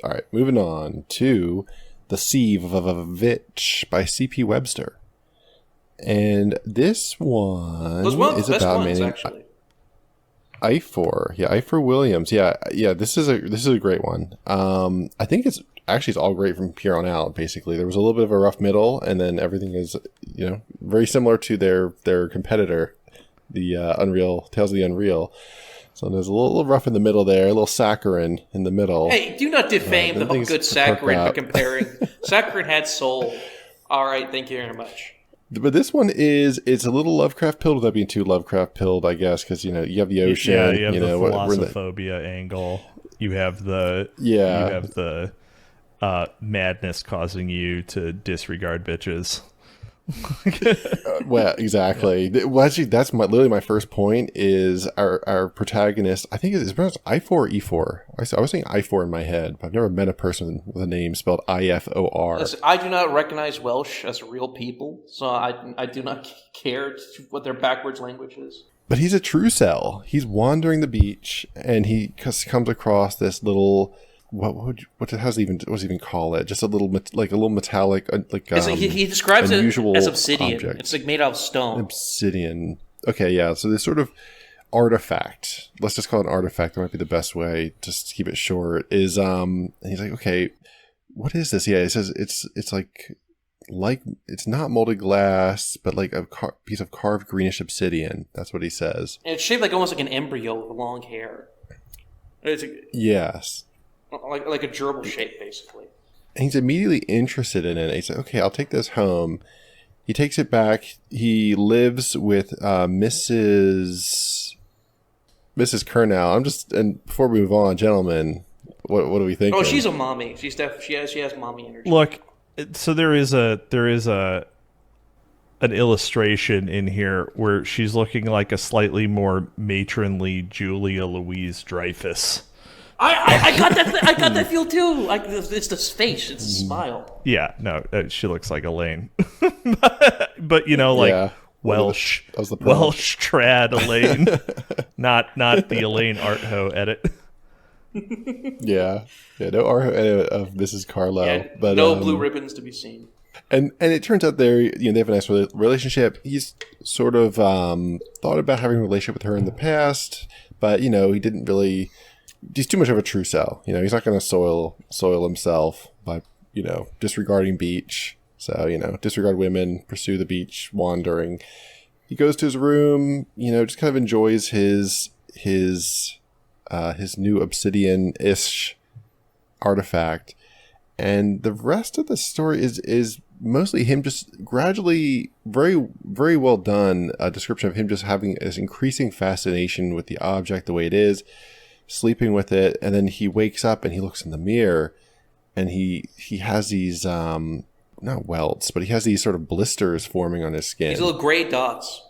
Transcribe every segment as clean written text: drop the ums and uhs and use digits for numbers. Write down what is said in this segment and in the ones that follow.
All right, moving on to The Sievich by C.P. Webster. And this one is about a man named Ifor. Yeah, Ifor Williams. Yeah. This is a great one. I think it's all great from here on out. Basically, there was a little bit of a rough middle, and then everything is very similar to their competitor, the Tales of the Unreal. So there's a little rough in the middle there, a little saccharine in the middle. Hey, do not defame the good saccharin for comparing. Saccharin had soul. All right, thank you very much. But this one it's a little Lovecraft pilled without being too Lovecraft pilled, I guess, because you have the ocean. Yeah, you have the thalassophobia angle. You have the madness causing you to disregard bitches. Well, exactly. Well, actually, that's literally my first point. Is our protagonist? I think it's pronounced Ifor or E4. I was saying Ifor in my head, but I've never met a person with a name spelled IFOR. Listen, I do not recognize Welsh as real people, so I do not care what their backwards language is. But he's a true cell. He's wandering the beach, and he comes across this little. What does he even call it? Just a little metallic he describes it as obsidian. Object. It's like made out of stone. Obsidian. Okay, yeah. So this sort of artifact. Let's just call it an artifact. That might be the best way. Just to keep it short. Is and he's like, okay, what is this? Yeah, it says it's like it's not molded glass, but like a piece of carved greenish obsidian. That's what he says. And it's shaped like almost like an embryo with long hair. Yes. Like a gerbil shape, basically. And he's immediately interested in it. He's like, okay, I'll take this home. He takes it back. He lives with Mrs. Kernell. And before we move on, gentlemen, what do we think? Oh, she's a mommy. She has mommy energy. Look, so there is an illustration in here where she's looking like a slightly more matronly Julia Louise Dreyfus. I got that. I got that feel too. It's the face. It's the smile. Yeah, no, she looks like Elaine, but Welsh trad Elaine, not the Elaine Artho edit. Yeah, no Artho edit of Mrs. Carlo, yeah, but no blue ribbons to be seen. And it turns out they have a nice relationship. He's sort of thought about having a relationship with her in the past, but he didn't really. He's too much of a true cell. He's not going to soil himself by, disregarding beach. So, disregard women, pursue the beach, wandering. He goes to his room, just kind of enjoys his new obsidian-ish artifact. And the rest of the story is mostly him just gradually, very, very well done, a description of him just having this increasing fascination with the object the way it is, sleeping with it, and then he wakes up and he looks in the mirror and he has these not welts, but he has these sort of blisters forming on his skin. These little gray dots.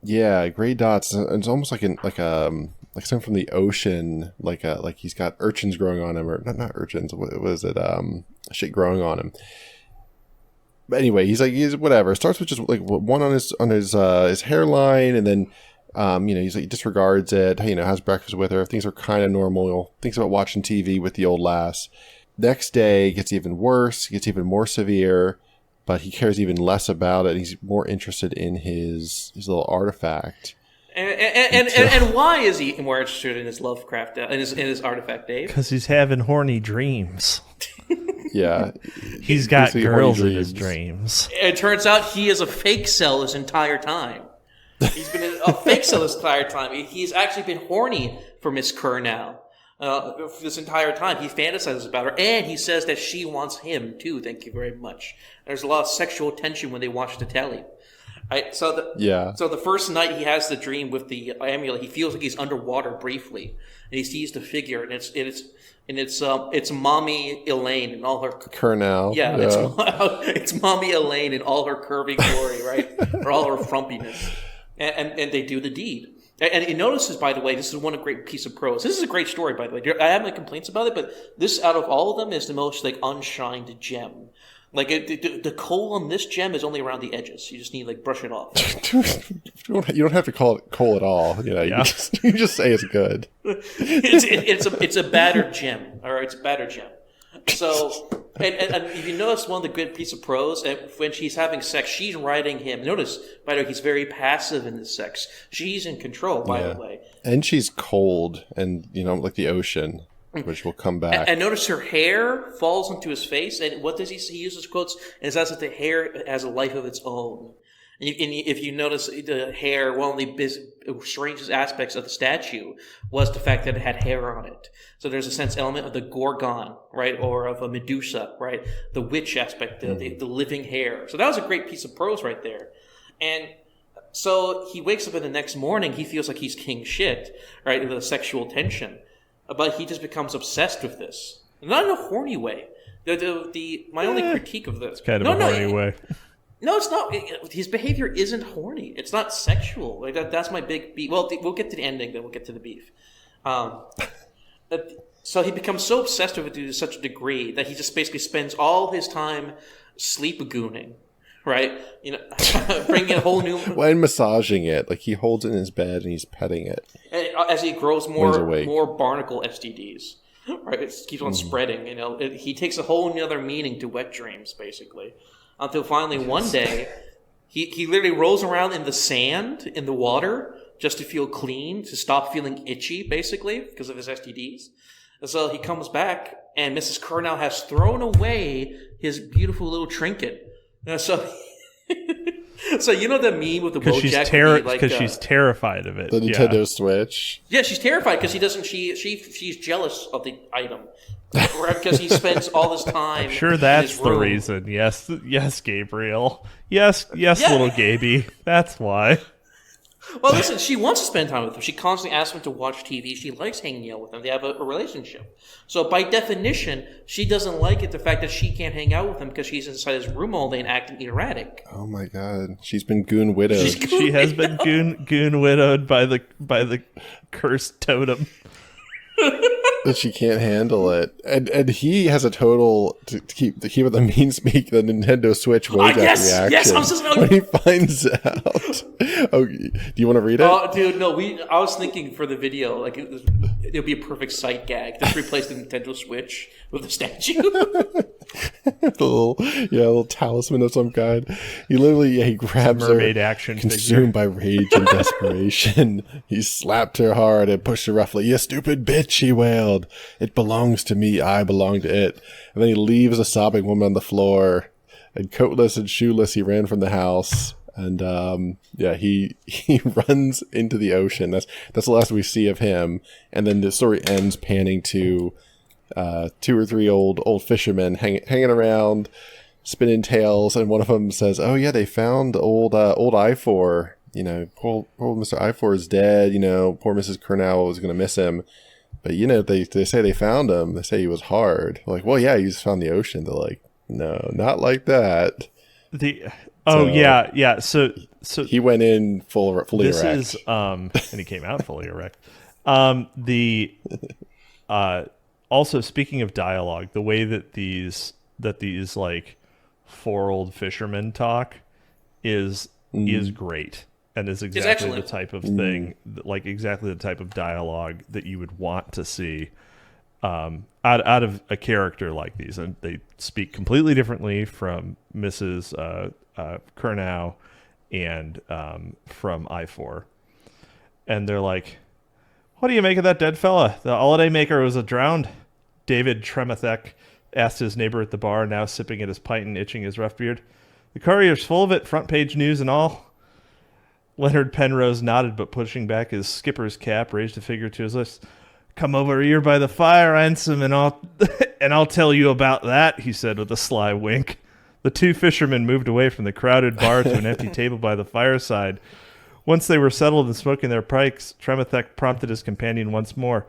Yeah, gray dots. It's almost like something from the ocean, like he's got urchins growing on him, or not urchins. What was it? Shit growing on him. But anyway, he's whatever. It starts with just like one on his hairline, and then he disregards it, has breakfast with her. Things are kind of normal. Thinks about watching TV with the old lass. Next day, it gets even worse, gets even more severe, but he cares even less about it. He's more interested in his little artifact. And why is he more interested in his Lovecraft, in his artifact, Dave? Because he's having horny dreams. Yeah. He's got girls in his dreams. It turns out he is a fake cell this entire time. He's been a fake cell this entire time. He's actually been horny for Miss Kernell this entire time. He fantasizes about her, and he says that she wants him too. Thank you very much. There's a lot of sexual tension when they watch the telly. Right? So the first night he has the dream with the amulet, he feels like he's underwater briefly, and he sees the figure, and it's Mommy Elaine and all her Kernell. Yeah. It's Mommy Elaine in all her curvy glory, right, or all her frumpiness. And they do the deed. And he notices, by the way, this is one great piece of prose. This is a great story, by the way. I have my complaints about it, but this, out of all of them, is the most unshined gem. The coal on this gem is only around the edges. You just need brush it off. You don't have to call it coal at all. Yeah. You just say it's good. It's a battered gem. All right, it's a battered gem. So, and if you notice one of the good piece of prose, when she's having sex, she's writing him. Notice, by the way, he's very passive in this sex. She's in control, by the way. And she's cold and, like the ocean, which will come back. And notice her hair falls into his face. And what does he say? He uses quotes, and it says that the hair has a life of its own. And if you notice the hair, one of the strangest aspects of the statue was the fact that it had hair on it. So there's a sense element of the Gorgon, right, or of a Medusa, right, the witch aspect, the living hair. So that was a great piece of prose right there. And so he wakes up in the next morning, he feels like he's king shit, right, the sexual tension. But he just becomes obsessed with this. Not in a horny way. My only critique of this... It's kind of a horny way. No, it's not. His behavior isn't horny. It's not sexual. Like that's my big beef. Well, we'll get to the ending, then we'll get to the beef. So he becomes so obsessed with it to such a degree that he just basically spends all his time sleep-gooning, right? Bringing a whole new... Well, and massaging it. Like, he holds it in his bed and he's petting it. And as he grows more barnacle STDs, right? It keeps on spreading, He takes a whole other meaning to wet dreams, basically. Until finally one day, he literally rolls around in the sand, in the water, just to feel clean, to stop feeling itchy, basically, because of his STDs. And so he comes back, and Mrs. Curnow has thrown away his beautiful little trinket. So the meme with the Bojack? Because she's terrified of it. The Nintendo Switch. Yeah, she's terrified because she's jealous of the item. Because he spends all his time. I'm sure that's the reason. Yes, Gabriel. Yes, little Gaby. That's why. Well, listen, she wants to spend time with him. She constantly asks him to watch TV. She likes hanging out with him. They have a relationship. So by definition, she doesn't like it, the fact that she can't hang out with him because she's inside his room all day and acting erratic. Oh my God. She's been goon widowed. She has been goon widowed by the cursed totem. That she can't handle it, and he has a total to keep with the mean speak the Nintendo Switch Wojak reaction. Yes, when he finds out. Oh, do you want to read it? Oh, dude, no. I was thinking for the video, like it'll be a perfect sight gag. Just replace the Nintendo Switch with a statue. a little talisman of some kind. He literally, he grabs mermaid her, action consumed by rage and desperation. He slapped her hard and pushed her roughly. "You stupid bitch," he wailed. "It belongs to me. I belong to it." And then he leaves a sobbing woman on the floor. And coatless and shoeless, he ran from the house. And he runs into the ocean. That's the last we see of him. And then the story ends panning to 2 or 3 old fishermen hanging around, spinning tales, and one of them says, "Oh yeah, they found old Ifor. Poor Mr. Ifor is dead. Poor Mrs. Curnow was gonna miss him, but they say they found him. They say he was hard. Like, well, yeah, he just found the ocean." They're like, "No, not like that." So he went in fully this erect. Is and he came out fully erect. Also, speaking of dialogue, the way that these like 4 old fishermen talk is great, and is exactly the type of thing, like exactly the type of dialogue that you would want to see out of a character like these. And they speak completely differently from Mrs. Curnow and from I4. And they're like, "What do you make of that dead fella? The holiday maker was drowned." David Tremethek asked his neighbor at the bar, now sipping at his pint and itching his rough beard. "The Courier's full of it, front page news and all." Leonard Penrose nodded, but pushing back his skipper's cap, raised a finger to his lips. "Come over here by the fire, Ransom, and I'll tell you about that," he said with a sly wink. The 2 fishermen moved away from the crowded bar to an empty table by the fireside. Once they were settled and smoking their pipes, Tremethek prompted his companion once more.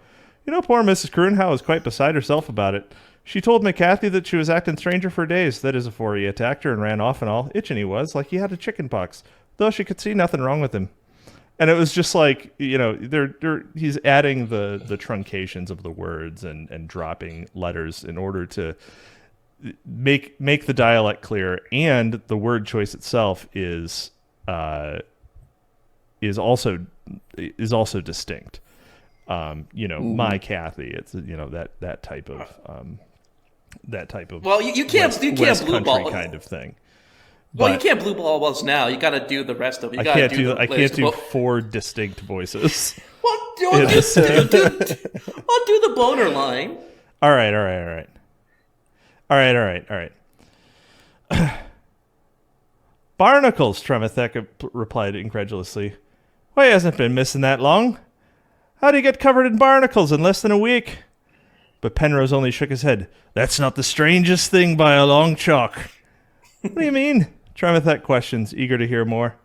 "Poor Mrs. Curnow was quite beside herself about it. She told McCarthy that she was acting stranger for days, that is afore he attacked her and ran off and all, itching he was, like he had a chicken pox, though she could see nothing wrong with him." And it was just like, he's adding the truncations of the words and dropping letters in order to make the dialect clear, and the word choice itself is also distinct. My Kathy, it's that type of that type of you can't blue country ball kind of thing. Well, you can't blue ball balls now. You got to do the rest of it. I can't do 4 distinct voices. Well, do the boner line. All right. Barnacles, Tremethek replied incredulously. Why, he hasn't been missing that long. How'd he get covered in barnacles in less than a week? But Penrose only shook his head. That's not the strangest thing by a long chalk. What do you mean? Tremethek questions, eager to hear more.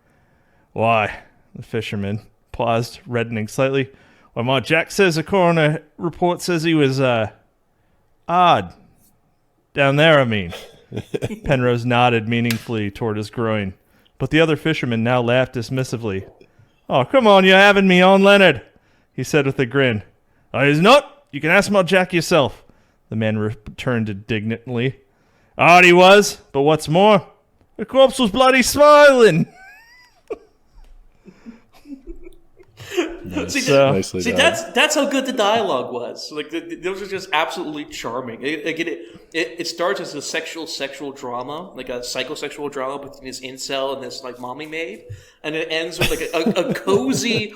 Why? The fisherman paused, reddening slightly. Well, my Jack says the coroner report says he was, odd. Down there, I mean. Penrose nodded meaningfully toward his groin, but the other fisherman now laughed dismissively. Oh, come on, you're having me on, Leonard, he said with a grin. He's not. You can ask my Jack yourself, the man returned indignantly. Odd he was, but what's more, the corpse was bloody smiling. See, that's how good the dialogue was. Like those are just absolutely charming. It starts as a sexual drama, like a psychosexual drama between this incel and this like mommy maid, and it ends with like a cozy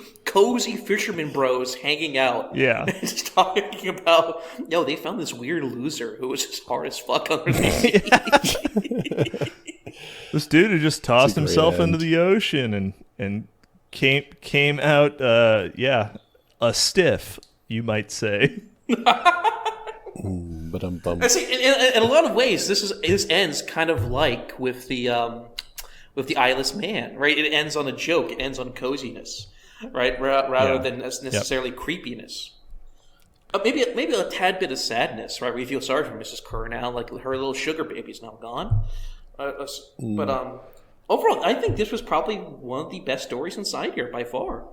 fisherman bros hanging out. Yeah, just talking about they found this weird loser who was just hard as fuck under the sea. This dude who just tossed himself into the ocean and came out, a stiff, you might say. But I'm bummed. See, in a lot of ways, this ends kind of like with the eyeless man, right? It ends on a joke. It ends on coziness, right? Rather than necessarily creepiness. Maybe a tad bit of sadness, right? We feel sorry for Mrs. Kerr now, like her little sugar baby's now gone. But overall, I think this was probably one of the best stories inside here by far.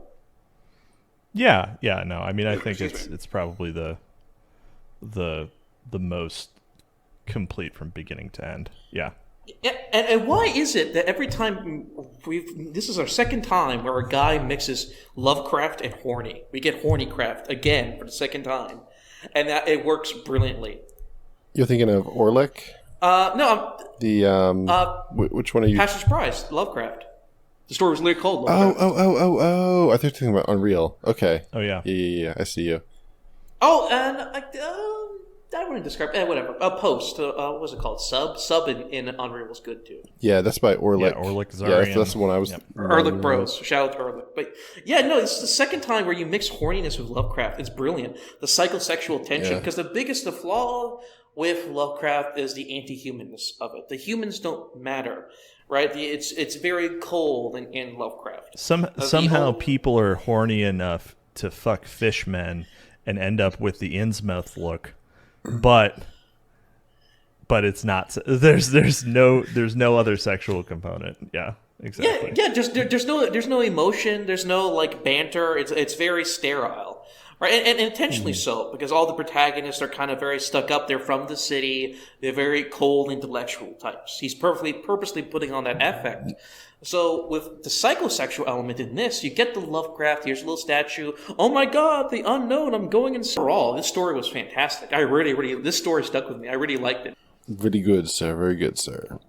Yeah, no. I mean, I think it's probably the most complete from beginning to end. Yeah. And why is it that every time this is our second time where a guy mixes Lovecraft and horny? We get Hornycraft again for the second time, and that it works brilliantly. You're thinking of Orlick? No. Which one are you? Passion Surprise, Lovecraft. The story was literally called Lovecraft. Oh. I thought you were talking about Unreal. Okay. Oh, yeah. Yeah. I see you. Oh, and I wouldn't describe whatever. Post. What was it called? Sub in Unreal was good too. Yeah, that's by Orlick. Yeah, Orlick Zarian. Yeah, that's the one I was. Yep. Orlick Bros. Shout out to Orlick. But yeah, no, it's the second time where you mix horniness with Lovecraft. It's brilliant. The psychosexual tension, because the biggest flaw with Lovecraft is the anti-humanness of it. The humans don't matter, right? It's very cold in Lovecraft. Somehow people are horny enough to fuck fishmen and end up with the Innsmouth look, but it's not. There's no other sexual component. Yeah, exactly. Yeah. There's no emotion. There's no like banter. It's very sterile. Right, and intentionally so, because all the protagonists are kind of very stuck up. They're from the city. They're very cold, intellectual types. He's purposely putting on that affect. So with the psychosexual element in this, you get the Lovecraft. Here's a little statue. Oh my God, the unknown. I'm going insane. Overall, this story was fantastic. This story stuck with me. I really liked it. Very good, sir. Very good, sir.